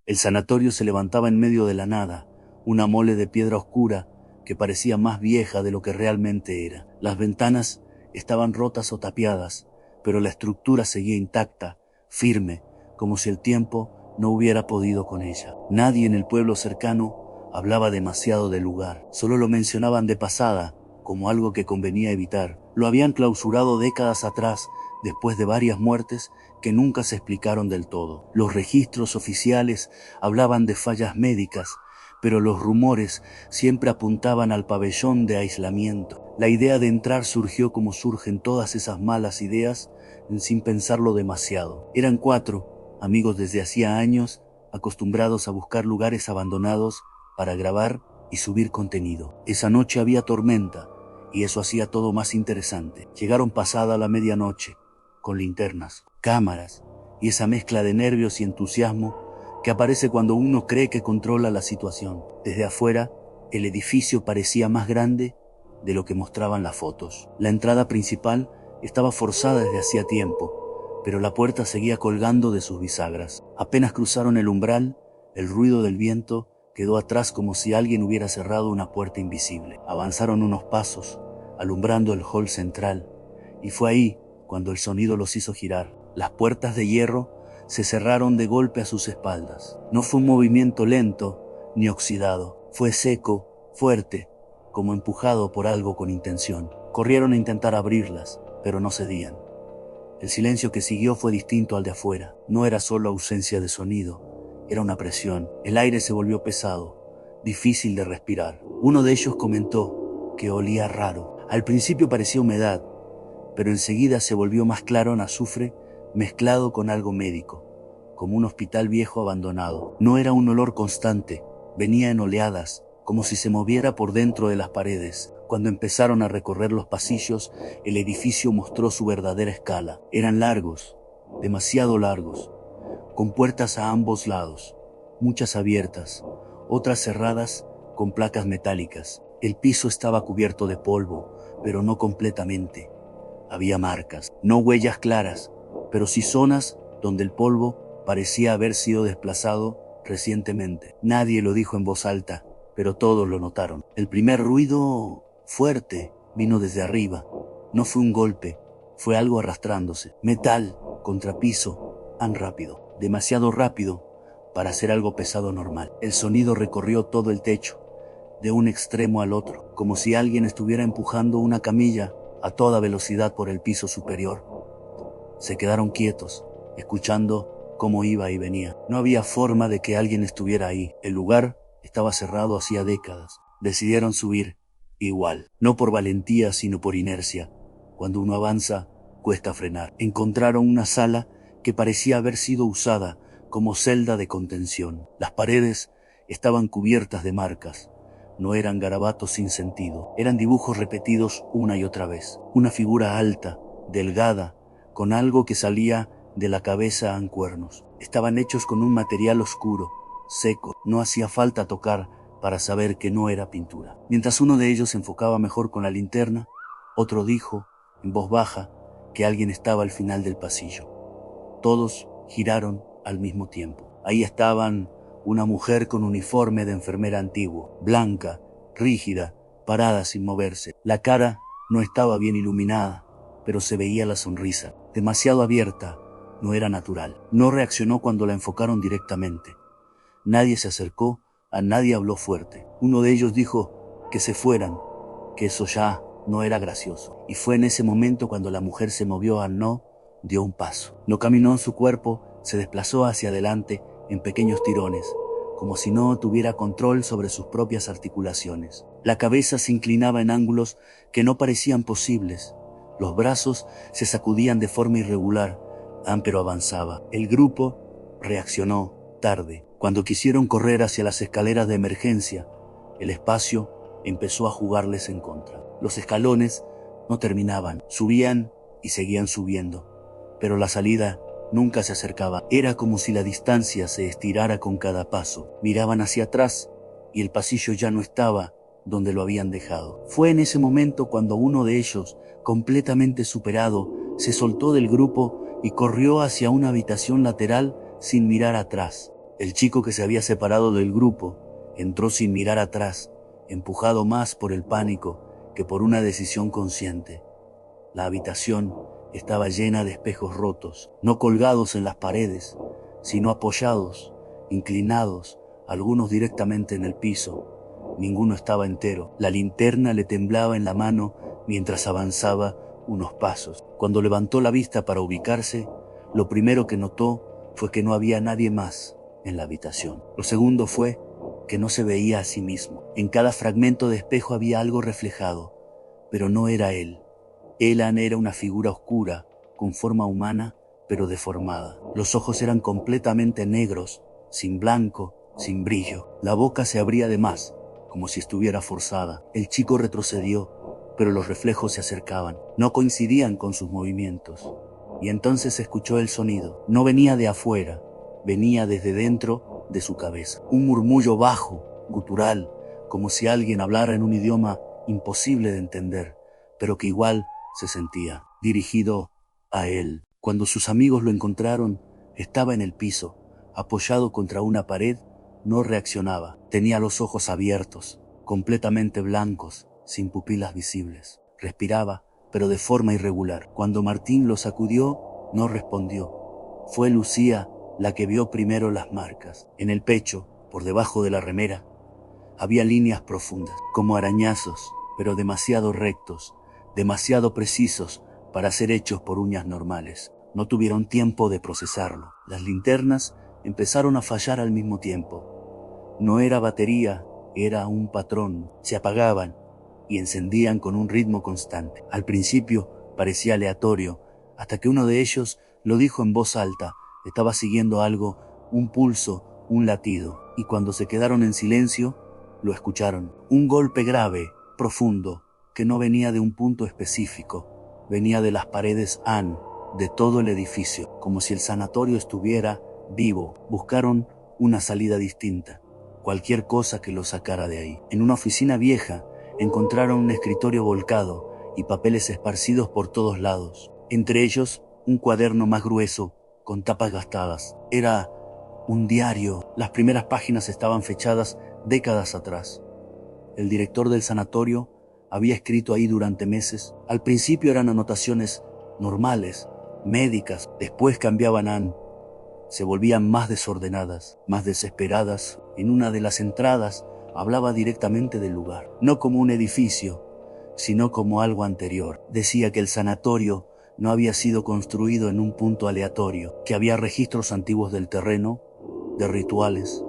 El sanatorio se levantaba en medio de la nada, una mole de piedra oscura que parecía más vieja de lo que realmente era. Las ventanas estaban rotas o tapiadas, pero la estructura seguía intacta, firme, como si el tiempo no hubiera podido con ella. Nadie en el pueblo cercano hablaba demasiado del lugar, solo lo mencionaban de pasada, como algo que convenía evitar. Lo habían clausurado décadas atrás, después de varias muertes que nunca se explicaron del todo. Los registros oficiales hablaban de fallas médicas, pero los rumores siempre apuntaban al pabellón de aislamiento. La idea de entrar surgió como surgen todas esas malas ideas, sin pensarlo demasiado. Eran 4, amigos desde hacía años, acostumbrados a buscar lugares abandonados para grabar y subir contenido. Esa noche había tormenta, y eso hacía todo más interesante. Llegaron pasada la medianoche, con linternas, cámaras y esa mezcla de nervios y entusiasmo que aparece cuando uno cree que controla la situación. Desde afuera, el edificio parecía más grande de lo que mostraban las fotos. La entrada principal estaba forzada desde hacía tiempo, pero la puerta seguía colgando de sus bisagras. Apenas cruzaron el umbral, el ruido del viento quedó atrás como si alguien hubiera cerrado una puerta invisible. Avanzaron unos pasos, alumbrando el hall central, y fue ahí cuando el sonido los hizo girar. Las puertas de hierro se cerraron de golpe a sus espaldas. No fue un movimiento lento ni oxidado. Fue seco, fuerte, como empujado por algo con intención. Corrieron a intentar abrirlas, pero no cedían. El silencio que siguió fue distinto al de afuera. No era solo ausencia de sonido, era una presión. El aire se volvió pesado, difícil de respirar. Uno de ellos comentó que olía raro. Al principio parecía humedad, pero enseguida se volvió más claro en azufre mezclado con algo médico, como un hospital viejo abandonado. No era un olor constante, venía en oleadas, como si se moviera por dentro de las paredes. Cuando empezaron a recorrer los pasillos, el edificio mostró su verdadera escala. Eran largos, demasiado largos, con puertas a ambos lados, muchas abiertas, otras cerradas con placas metálicas. El piso estaba cubierto de polvo, pero no completamente. Había marcas, no huellas claras, pero sí zonas donde el polvo parecía haber sido desplazado recientemente. Nadie lo dijo en voz alta, pero todos lo notaron. El primer ruido fuerte vino desde arriba. No fue un golpe, fue algo arrastrándose. Metal contra piso, tan rápido, demasiado rápido para hacer algo pesado normal. El sonido recorrió todo el techo, de un extremo al otro, como si alguien estuviera empujando una camilla a toda velocidad por el piso superior. Se quedaron quietos, escuchando cómo iba y venía. No había forma de que alguien estuviera ahí. El lugar estaba cerrado hacía décadas. Decidieron subir, igual. No por valentía, sino por inercia. Cuando uno avanza, cuesta frenar. Encontraron una sala que parecía haber sido usada como celda de contención. Las paredes estaban cubiertas de marcas. No eran garabatos sin sentido, eran dibujos repetidos una y otra vez. Una figura alta, delgada, con algo que salía de la cabeza a cuernos. Estaban hechos con un material oscuro, seco. No hacía falta tocar para saber que no era pintura. Mientras uno de ellos se enfocaba mejor con la linterna, otro dijo, en voz baja, que alguien estaba al final del pasillo. Todos giraron al mismo tiempo. Ahí estaban una mujer con uniforme de enfermera antiguo, blanca, rígida, parada sin moverse. La cara no estaba bien iluminada, pero se veía la sonrisa, demasiado abierta, no era natural. No reaccionó cuando la enfocaron directamente. Nadie se acercó, a nadie habló fuerte. Uno de ellos dijo que se fueran, que eso ya no era gracioso. Y fue en ese momento cuando la mujer se movió dio un paso. No caminó en su cuerpo, se desplazó hacia adelante en pequeños tirones, como si no tuviera control sobre sus propias articulaciones. La cabeza se inclinaba en ángulos que no parecían posibles. Los brazos se sacudían de forma irregular, pero avanzaba. El grupo reaccionó tarde. Cuando quisieron correr hacia las escaleras de emergencia, el espacio empezó a jugarles en contra. Los escalones no terminaban, subían y seguían subiendo, pero la salida nunca se acercaba. Era como si la distancia se estirara con cada paso. Miraban hacia atrás y el pasillo ya no estaba donde lo habían dejado. Fue en ese momento cuando uno de ellos, completamente superado, se soltó del grupo y corrió hacia una habitación lateral sin mirar atrás. El chico que se había separado del grupo entró sin mirar atrás, empujado más por el pánico que por una decisión consciente. La habitación estaba llena de espejos rotos, no colgados en las paredes, sino apoyados, inclinados, algunos directamente en el piso. Ninguno estaba entero. La linterna le temblaba en la mano mientras avanzaba unos pasos. Cuando levantó la vista para ubicarse, lo primero que notó fue que no había nadie más en la habitación. Lo segundo fue que no se veía a sí mismo. En cada fragmento de espejo había algo reflejado, pero no era él. Elan era una figura oscura, con forma humana, pero deformada. Los ojos eran completamente negros, sin blanco, sin brillo. La boca se abría de más, como si estuviera forzada. El chico retrocedió, pero los reflejos se acercaban. No coincidían con sus movimientos. Y entonces escuchó el sonido. No venía de afuera, venía desde dentro de su cabeza. Un murmullo bajo, gutural, como si alguien hablara en un idioma imposible de entender, pero que igual se sentía, dirigido a él. Cuando sus amigos lo encontraron, estaba en el piso, apoyado contra una pared. No reaccionaba. Tenía los ojos abiertos, completamente blancos, sin pupilas visibles. Respiraba, pero de forma irregular. Cuando Martín lo sacudió, no respondió. Fue Lucía la que vio primero las marcas. En el pecho, por debajo de la remera, había líneas profundas, como arañazos, pero demasiado rectos, demasiado precisos para ser hechos por uñas normales. No tuvieron tiempo de procesarlo. Las linternas empezaron a fallar al mismo tiempo. No era batería, era un patrón. Se apagaban y encendían con un ritmo constante. Al principio parecía aleatorio, hasta que uno de ellos lo dijo en voz alta. Estaba siguiendo algo, un pulso, un latido. Y cuando se quedaron en silencio, lo escucharon. Un golpe grave, profundo, que no venía de un punto específico. Venía de las paredes de todo el edificio, como si el sanatorio estuviera vivo. Buscaron una salida distinta, cualquier cosa que lo sacara de ahí. En una oficina vieja encontraron un escritorio volcado y papeles esparcidos por todos lados. Entre ellos, un cuaderno más grueso, con tapas gastadas. Era un diario. Las primeras páginas estaban fechadas décadas atrás. El director del sanatorio había escrito ahí durante meses. Al principio eran anotaciones normales, médicas. Después cambiaban se volvían más desordenadas, más desesperadas. En una de las entradas hablaba directamente del lugar, no como un edificio, sino como algo anterior. Decía que el sanatorio no había sido construido en un punto aleatorio, que había registros antiguos del terreno, de rituales,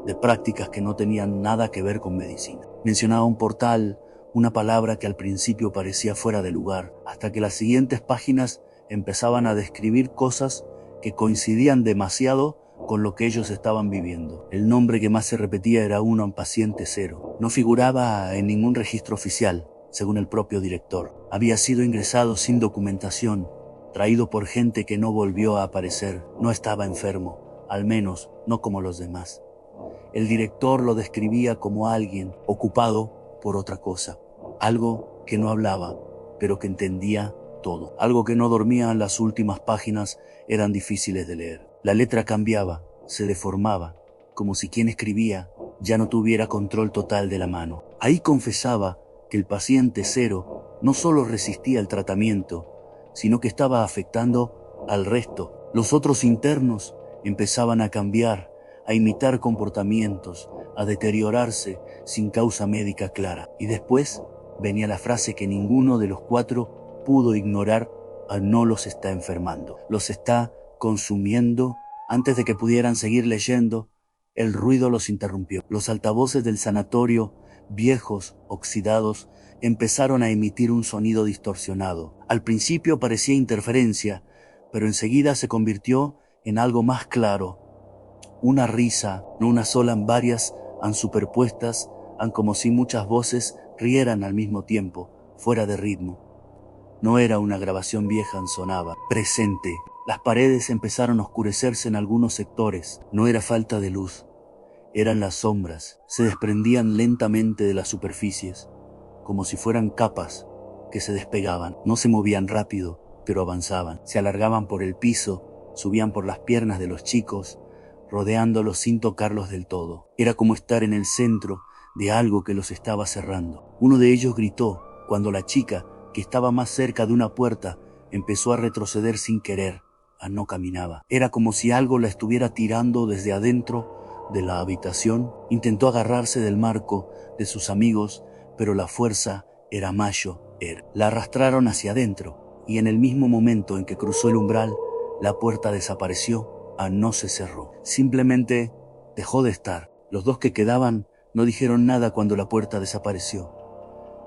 de prácticas que no tenían nada que ver con medicina. Mencionaba un portal, una palabra que al principio parecía fuera de lugar, hasta que las siguientes páginas empezaban a describir cosas que coincidían demasiado con lo que ellos estaban viviendo. El nombre que más se repetía era uno en paciente cero. No figuraba en ningún registro oficial, según el propio director. Había sido ingresado sin documentación, traído por gente que no volvió a aparecer. No estaba enfermo, al menos no como los demás. El director lo describía como alguien ocupado por otra cosa, algo que no hablaba, pero que entendía todo. Algo que no dormía. En las últimas páginas eran difíciles de leer. La letra cambiaba, se deformaba, como si quien escribía ya no tuviera control total de la mano. Ahí confesaba que el paciente cero no solo resistía el tratamiento, sino que estaba afectando al resto. Los otros internos empezaban a cambiar, a imitar comportamientos, a deteriorarse sin causa médica clara. Y después venía la frase que ninguno de los cuatro pudo ignorar: no los está enfermando, los está consumiendo. Antes de que pudieran seguir leyendo, el ruido los interrumpió. Los altavoces del sanatorio, viejos, oxidados, empezaron a emitir un sonido distorsionado. Al principio parecía interferencia, pero enseguida se convirtió en algo más claro. Una risa, no una sola, en varias, superpuestas, como si muchas voces rieran al mismo tiempo, fuera de ritmo. No era una grabación vieja, sonaba presente. Las paredes empezaron a oscurecerse en algunos sectores. No era falta de luz, eran las sombras. Se desprendían lentamente de las superficies, como si fueran capas que se despegaban. No se movían rápido, pero avanzaban. Se alargaban por el piso, subían por las piernas de los chicos, rodeándolos sin tocarlos del todo. Era como estar en el centro de algo que los estaba cerrando. Uno de ellos gritó cuando la chica, que estaba más cerca de una puerta, empezó a retroceder sin querer. No caminaba. Era como si algo la estuviera tirando desde adentro de la habitación. Intentó agarrarse del marco de sus amigos, pero la fuerza era mayor. La arrastraron hacia adentro, y en el mismo momento en que cruzó el umbral, la puerta desapareció, no se cerró. Simplemente dejó de estar. Los dos que quedaban no dijeron nada cuando la puerta desapareció.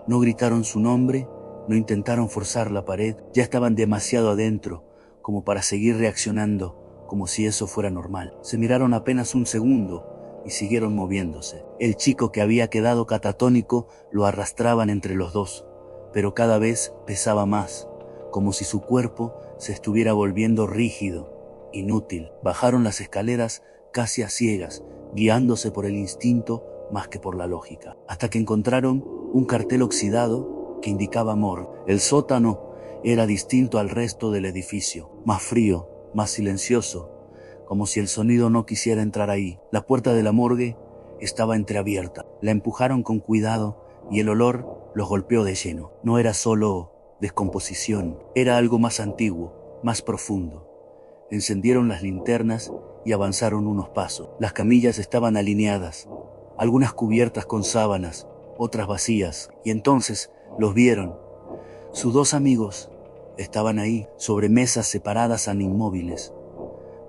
No gritaron su nombre, no intentaron forzar la pared, ya estaban demasiado adentro como para seguir reaccionando como si eso fuera normal. Se miraron apenas un segundo y siguieron moviéndose. El chico que había quedado catatónico lo arrastraban entre los dos, pero cada vez pesaba más, como si su cuerpo se estuviera volviendo rígido, inútil. Bajaron las escaleras casi a ciegas, guiándose por el instinto más que por la lógica, hasta que encontraron un cartel oxidado que indicaba morgue. El sótano era distinto al resto del edificio, más frío, más silencioso, como si el sonido no quisiera entrar ahí. La puerta de la morgue estaba entreabierta. La empujaron con cuidado y el olor los golpeó de lleno. No era solo descomposición, era algo más antiguo, más profundo. Encendieron las linternas y avanzaron unos pasos. Las camillas estaban alineadas, algunas cubiertas con sábanas, otras vacías, y entonces los vieron. Sus dos amigos estaban ahí, sobre mesas separadas inmóviles.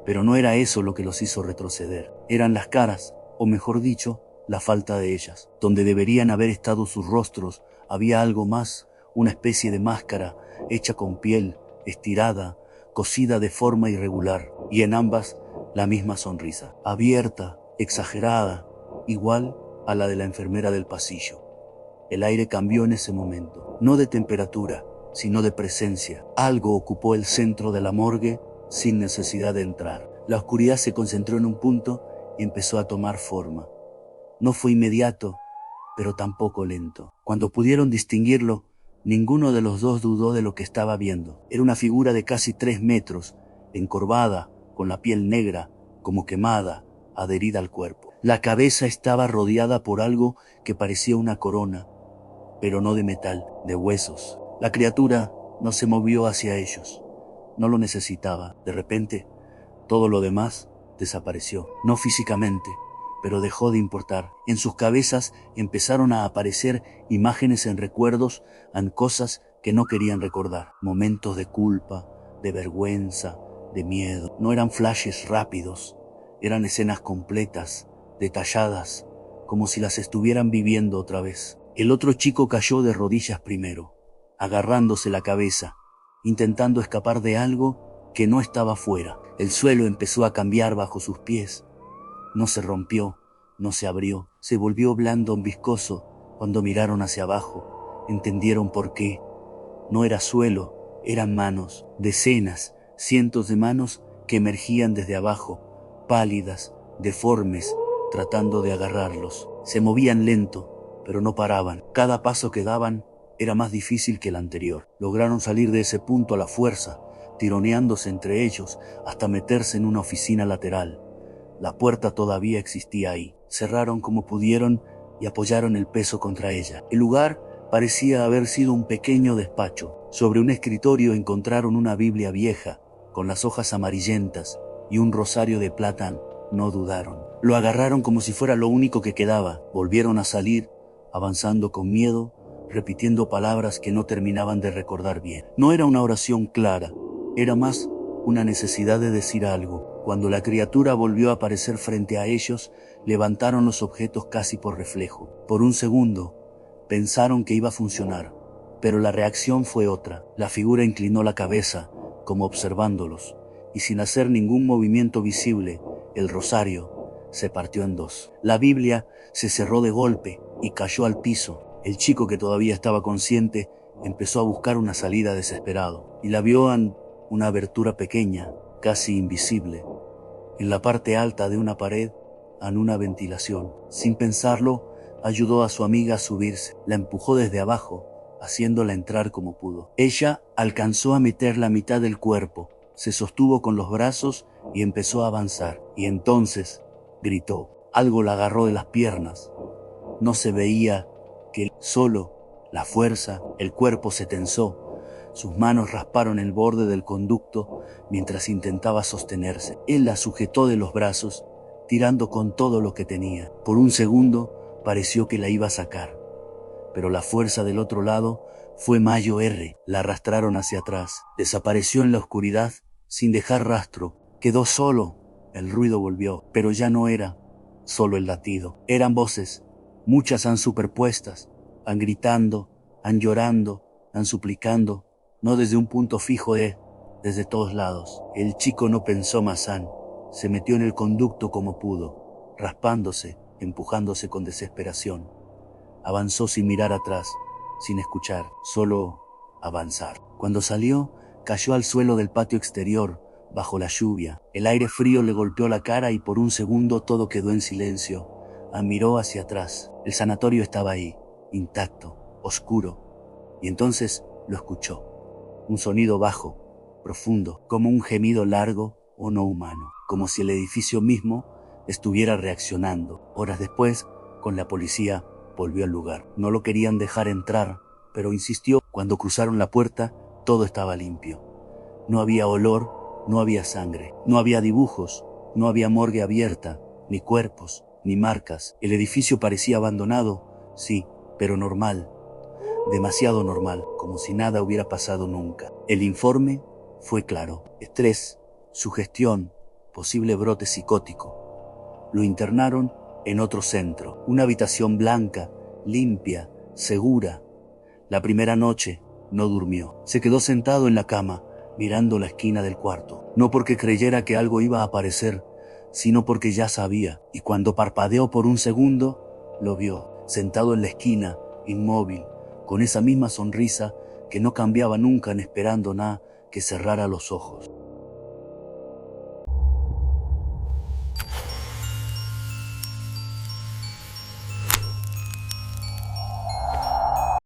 Pero no era eso lo que los hizo retroceder. Eran las caras, o mejor dicho, la falta de ellas. Donde deberían haber estado sus rostros, había algo más, una especie de máscara, hecha con piel, estirada, cosida de forma irregular, y en ambas la misma sonrisa, abierta, exagerada, igual a la de la enfermera del pasillo. El aire cambió en ese momento, no de temperatura, sino de presencia. Algo ocupó el centro de la morgue sin necesidad de entrar. La oscuridad se concentró en un punto y empezó a tomar forma. No fue inmediato, pero tampoco lento. Cuando pudieron distinguirlo, ninguno de los dos dudó de lo que estaba viendo. Era una figura de casi 3 metros, encorvada, con la piel negra, como quemada, adherida al cuerpo. La cabeza estaba rodeada por algo que parecía una corona, pero no de metal, de huesos. La criatura no se movió hacia ellos. No lo necesitaba. De repente, todo lo demás desapareció. No físicamente, pero dejó de importar. En sus cabezas empezaron a aparecer imágenes en recuerdos, cosas que no querían recordar. Momentos de culpa, de vergüenza, de miedo. No eran flashes rápidos, eran escenas completas, detalladas, como si las estuvieran viviendo otra vez. El otro chico cayó de rodillas primero, agarrándose la cabeza, intentando escapar de algo que no estaba fuera. El suelo empezó a cambiar bajo sus pies. No se rompió, no se abrió, se volvió blando, viscoso. Cuando miraron hacia abajo, entendieron por qué. No era suelo, eran manos, decenas, cientos de manos que emergían desde abajo, pálidas, deformes, tratando de agarrarlos. Se movían lento, pero no paraban. Cada paso que daban era más difícil que el anterior. Lograron salir de ese punto a la fuerza, tironeándose entre ellos hasta meterse en una oficina lateral. La puerta todavía existía ahí. Cerraron como pudieron y apoyaron el peso contra ella. El lugar parecía haber sido un pequeño despacho. Sobre un escritorio encontraron una Biblia vieja, con las hojas amarillentas y un rosario de plata. No dudaron. Lo agarraron como si fuera lo único que quedaba. Volvieron a salir, avanzando con miedo, repitiendo palabras que no terminaban de recordar bien. No era una oración clara, era más una necesidad de decir algo. Cuando la criatura volvió a aparecer frente a ellos, levantaron los objetos casi por reflejo. Por un segundo, pensaron que iba a funcionar, pero la reacción fue otra. La figura inclinó la cabeza, como observándolos, y sin hacer ningún movimiento visible, el rosario se partió en dos. La Biblia se cerró de golpe y cayó al piso. El chico, que todavía estaba consciente, empezó a buscar una salida desesperado, y la vio en una abertura pequeña, casi invisible, en la parte alta de una pared, en una ventilación. Sin pensarlo, ayudó a su amiga a subirse. La empujó desde abajo, haciéndola entrar como pudo. Ella alcanzó a meter la mitad del cuerpo, se sostuvo con los brazos y empezó a avanzar. Y entonces gritó. Algo la agarró de las piernas. No se veía que solo la fuerza, el cuerpo se tensó. Sus manos rasparon el borde del conducto mientras intentaba sostenerse. Él la sujetó de los brazos, tirando con todo lo que tenía. Por un segundo pareció que la iba a sacar, pero la fuerza del otro lado fue Mayo R. La arrastraron hacia atrás. Desapareció en la oscuridad sin dejar rastro. Quedó solo. El ruido volvió, pero ya no era solo el latido. Eran voces, muchas han superpuestas, han gritando, han llorando, han suplicando, no desde un punto fijo, desde todos lados. El chico no pensó más, se metió en el conducto como pudo, raspándose, empujándose con desesperación. Avanzó sin mirar atrás, sin escuchar, solo avanzar. Cuando salió, cayó al suelo del patio exterior, bajo la lluvia. El aire frío le golpeó la cara y por un segundo todo quedó en silencio. Miró hacia atrás. El sanatorio estaba ahí, intacto, oscuro. Y entonces lo escuchó. Un sonido bajo, profundo, como un gemido largo o no humano, como si el edificio mismo estuviera reaccionando. Horas después, con la policía, volvió al lugar. No lo querían dejar entrar, pero insistió. Cuando cruzaron la puerta, todo estaba limpio. No había olor, no había sangre, no había dibujos, no había morgue abierta, ni cuerpos, ni marcas. El edificio parecía abandonado, sí, pero normal. Demasiado normal, como si nada hubiera pasado nunca. El informe fue claro. Estrés, sugestión, posible brote psicótico. Lo internaron en otro centro. Una habitación blanca, limpia, segura. La primera noche no durmió. Se quedó sentado en la cama, mirando la esquina del cuarto. No porque creyera que algo iba a aparecer, sino porque ya sabía. Y cuando parpadeó por un segundo, lo vio, sentado en la esquina, inmóvil, con esa misma sonrisa que no cambiaba nunca, esperando nada que cerrara los ojos.